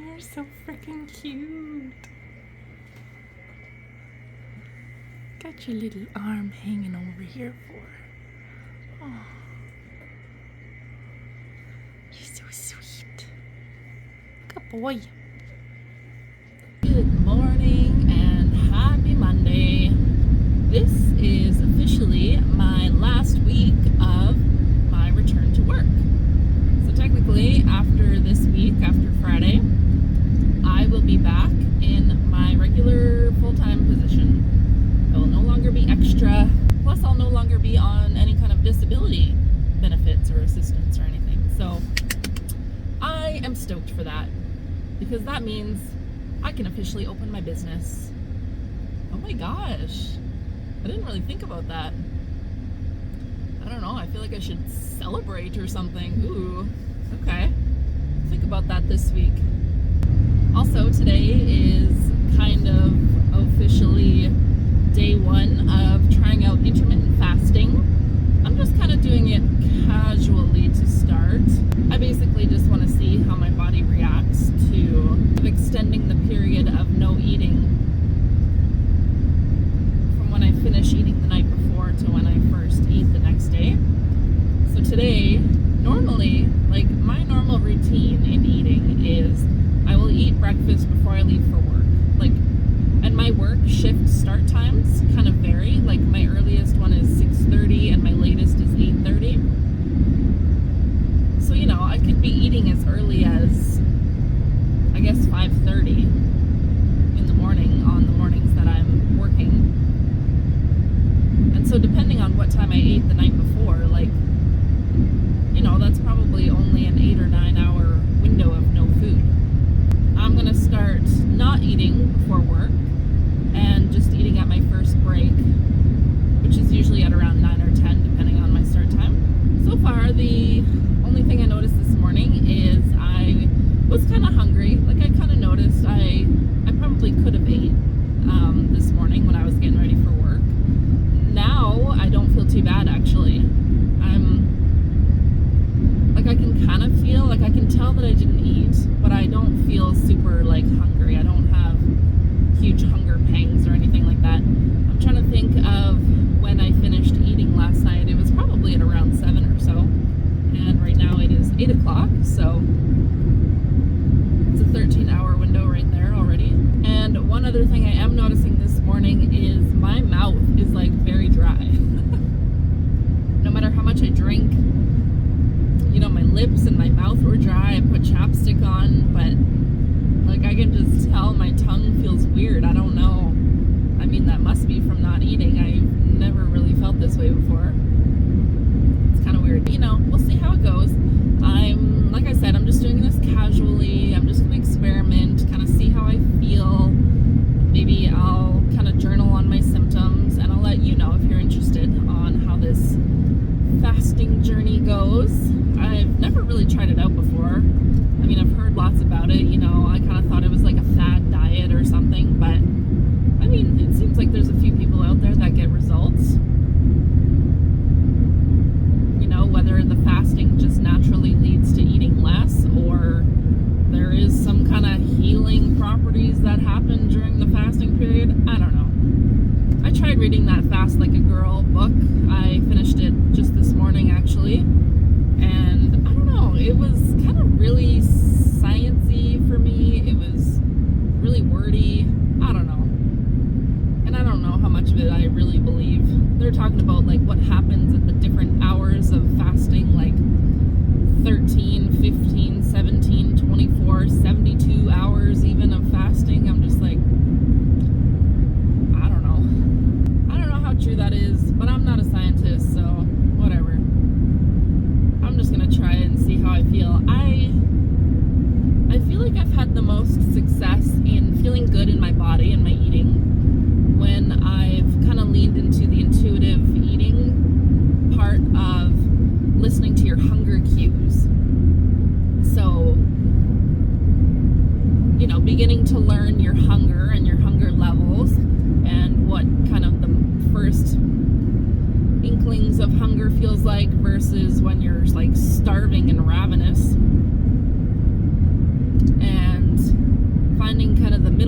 You're so freaking cute. Got your little arm hanging over here for her. Oh, you're so sweet. Good boy. Good morning and happy Monday. This is officially my last week of my return to work. So technically, after this week, after Friday, I will be back in my regular full-time position. I will no longer be extra, plus I'll no longer be on any kind of disability benefits or assistance or anything. So I am stoked for that, because that means I can officially open my business. Oh my gosh, I didn't really think about that. I don't know, I feel like I should celebrate or something. Ooh, okay. Think about that this week. Also, today is kind of officially day one of trying out intermittent fasting. I'm just kind of doing it casually to start. I basically just want to see how my body reacts to extending the period of no eating from when I finish eating the night before to when I first eat the next day. So today, normally, like my normal routine in eating is I will eat breakfast before I leave for work. And my work shift start times kind of vary. Like my earliest one is 6:30 and my latest is 8:30. So, I could be eating as early as, I guess, 5:30 in the morning on the mornings that I'm working. And so depending on what time I ate the night before, that's probably only an 8 or 9 hour window of no food. I'm gonna start not eating before work and just eating at my first break, which is usually at around 9 or 10 depending on my start time. So far, the only thing I noticed this morning is I was kind of hungry. I kind of noticed I probably could have ate this morning when I was getting ready for work. Now I don't feel too bad, actually. I can kind of feel, I can tell that I didn't eat, but I don't feel super hungry. I don't have huge hunger pangs or anything like that. I'm trying to think of when I finished eating last night. It was probably at around 7 or so, and right now it is 8 o'clock, so it's a 13-hour window right there already. And one other thing I am noticing this morning is my mouth is very dry. No matter how much I drink, my lips and my mouth were dry. I put chapstick on, but I can just tell my tongue feels weird. I don't know. I mean, that must be from not eating. I've never really felt this way before. It's kind of weird. We'll see how it goes. Like I said, I'm just doing this casually. I'm just going to experiment, kind of see how I feel. Maybe I'll kind of journal on my symptoms, and I'll let you know if you're interested on how this fasting journey goes. I've never really tried it out before. I mean, I've heard lots about it. I kind of thought it was like a fad diet or something, but I mean, it seems like there's a few people out there that get results. Whether the fasting just naturally leads to eating less, or there is some kind of healing properties that happen during the fasting period. I don't know. I tried reading that Fast Like a Girl book. I finished it just this morning, actually. And I don't know, it was kind of really sciencey for me. It was really wordy. I don't know. And I don't know how much of it I really believe. They're talking about what happens at the different hours of fasting, 13, 15, 17, 24, 72 hours even of fasting. I'm just I don't know. I don't know how true that is, but I'm not a scientist, so whatever. I'm just gonna try it and see how I feel. I feel like I've had the most success in feeling good in my body and my eating when I've kind of leaned into the intuitive eating part of listening to your hunger cues. So, beginning to learn your hunger and your hunger levels and what kind of the first inklings of hunger feels like versus when you're starving and ravenous. And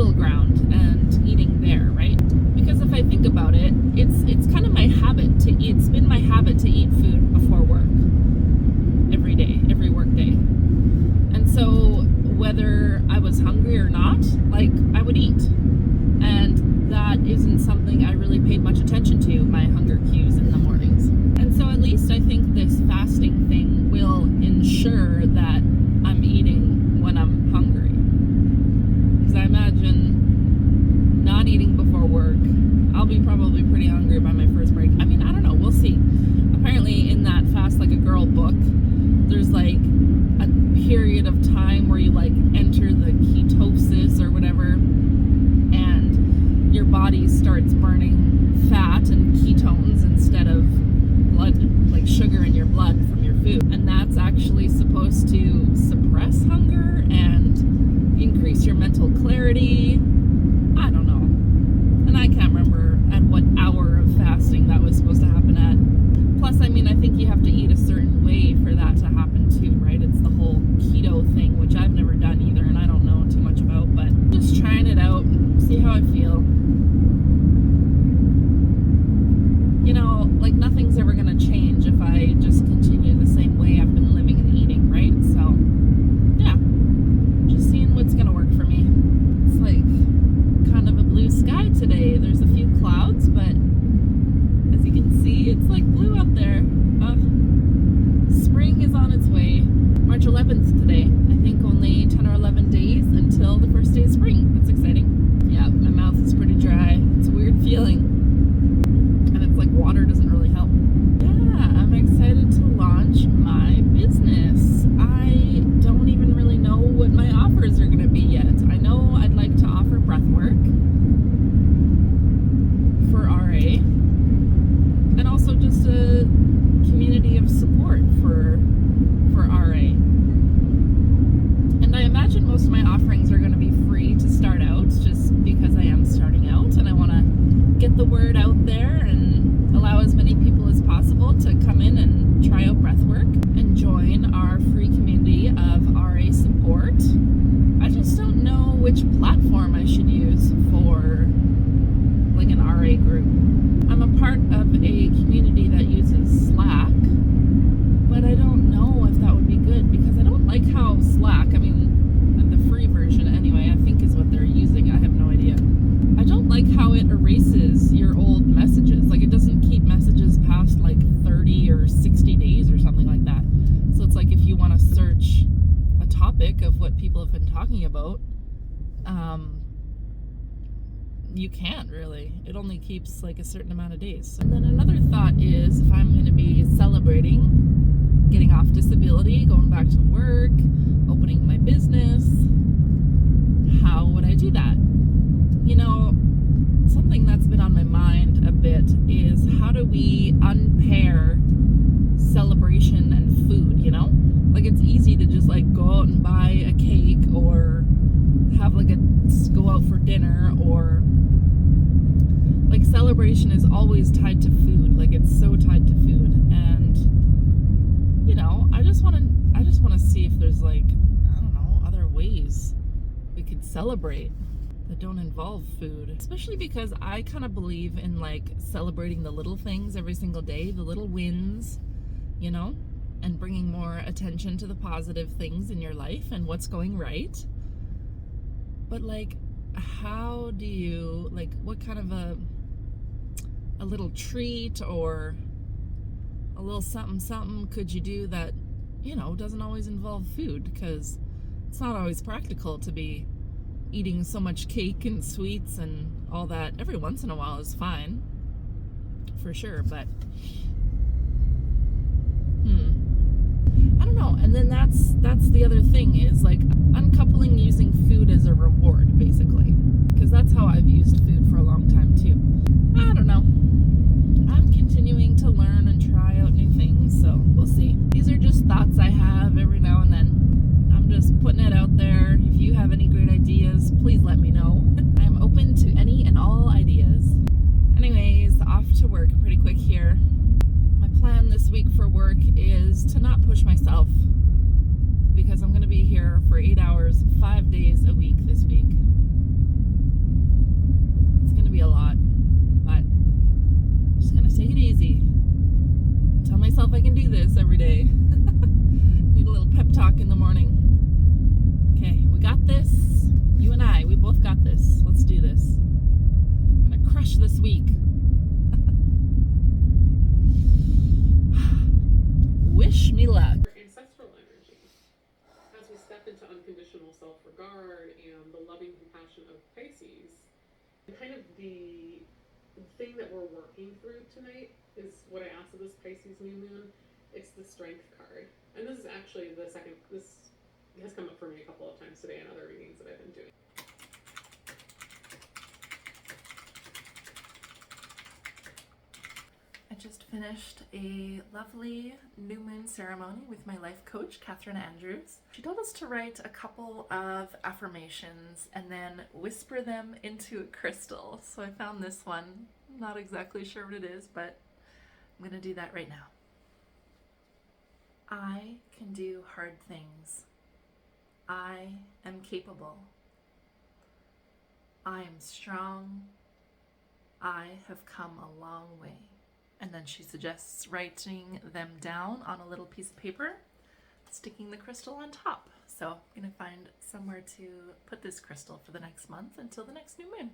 middle ground and eating there, right? Because if I think about it, it's kind of my habit to eat. It's been my habit to eat food before work every day, every work day. And so whether I was hungry or not, like, I would eat. And that isn't something I really paid much attention to, my hunger cues in the mornings. And so at least I think this fasting thing will ensure that I'm eating when I'm hungry. Because I imagine not eating before work, I'll be probably pretty hungry by my first break. I mean, I don't know, we'll see. Apparently in that Fast Like a Girl book, there's like a period of time where you like enter the ketosis or whatever, and your body starts burning fat and ketones instead of blood, like sugar in your blood from your food. And that's actually supposed to suppress hunger and increase your mental clarity. I don't know. And I can't remember at what hour of fasting that was supposed to happen at. Plus, I mean, I think you have to eat a certain way for that to happen too, right? It's the whole keto thing, which I've never done either, and I don't know too much about, but just trying it out, see how I feel. You know, like, nothing's ever gonna change if I just continue the same way I've been living and eating, right? So, yeah, just seeing what's gonna work for me. It's like kind of a blue sky today. There's a few clouds, but as you can see, it's like blue out there. Spring is on its way. March 11th today. I think only 10 or 11 days until the first day of spring. That's exciting. Yeah, my mouth is pretty dry. It's a weird feeling. And it's like water doesn't really help. Yeah, I'm excited to launch my business. I don't even really know what my offers are going to be yet. I know I'd like to offer breathwork for RA, and also just a community of support for RA. And I imagine most of my offerings are going to be free to start out, just because I am starting out and I want to get the word out there and allow as many people as possible to come in and try out breathwork and join our free community of RA support. I just don't know which platform I should use for like an RA group. I'm a part of a community that uses Slack, but I don't know if that would be good, because I don't like how Slack, I mean, the free version anyway, I think is what they're using. I have no idea. I don't like how it erases your old messages. Like, it doesn't keep messages past like 30 or 60 days or something like that. So it's like if you want to search a topic of what people have been talking about, you can't really. It only keeps like a certain amount of days. And then another thought is, if I'm going to be celebrating getting off disability, going back to work, opening my business, how would I do that? You know, something that's been on my mind a bit is, how do we unpair celebration and food, you know? Like, it's easy to just like go out and buy a cake or have like go out for dinner, or like, celebration is always tied to food. Like, it's so tied to food. And, you know, I just want to see if there's like, I don't know, other ways we could celebrate that don't involve food. Especially because I kind of believe in like celebrating the little things every single day, the little wins, you know, and bringing more attention to the positive things in your life and what's going right. But like, how do you, like, what kind of a little treat or a little something could you do that, you know, doesn't always involve food? Because it's not always practical to be eating so much cake and sweets and all that. Every once in a while is fine, for sure, but I don't know. And then that's the other thing, is like uncoupling using food as a reward, basically, because that's how I've used food for a long time too. I don't know. I'm continuing to learn and try out new things, so we'll see. These are just thoughts I have every now and then. I'm just putting it out there. If you have any great ideas, please let me know. I'm open to any and all ideas. Anyways, off to work pretty quick here. My plan this week for work is to not push myself, because I'm going to be here for 8 hours, 5 days a week this week. unconditional self-regard and the loving compassion of Pisces. Kind of the thing that we're working through tonight is what I asked of this Pisces new moon. It's the Strength card. And this is actually this has come up for me a couple of times today in other readings that I've been doing. I just finished a lovely new moon ceremony with my life coach, Catherine Andrews. She told us to write a couple of affirmations and then whisper them into a crystal. So I found this one. I'm not exactly sure what it is, but I'm going to do that right now. I can do hard things. I am capable. I am strong. I have come a long way. And then she suggests writing them down on a little piece of paper, sticking the crystal on top. So I'm going to find somewhere to put this crystal for the next month until the next new moon.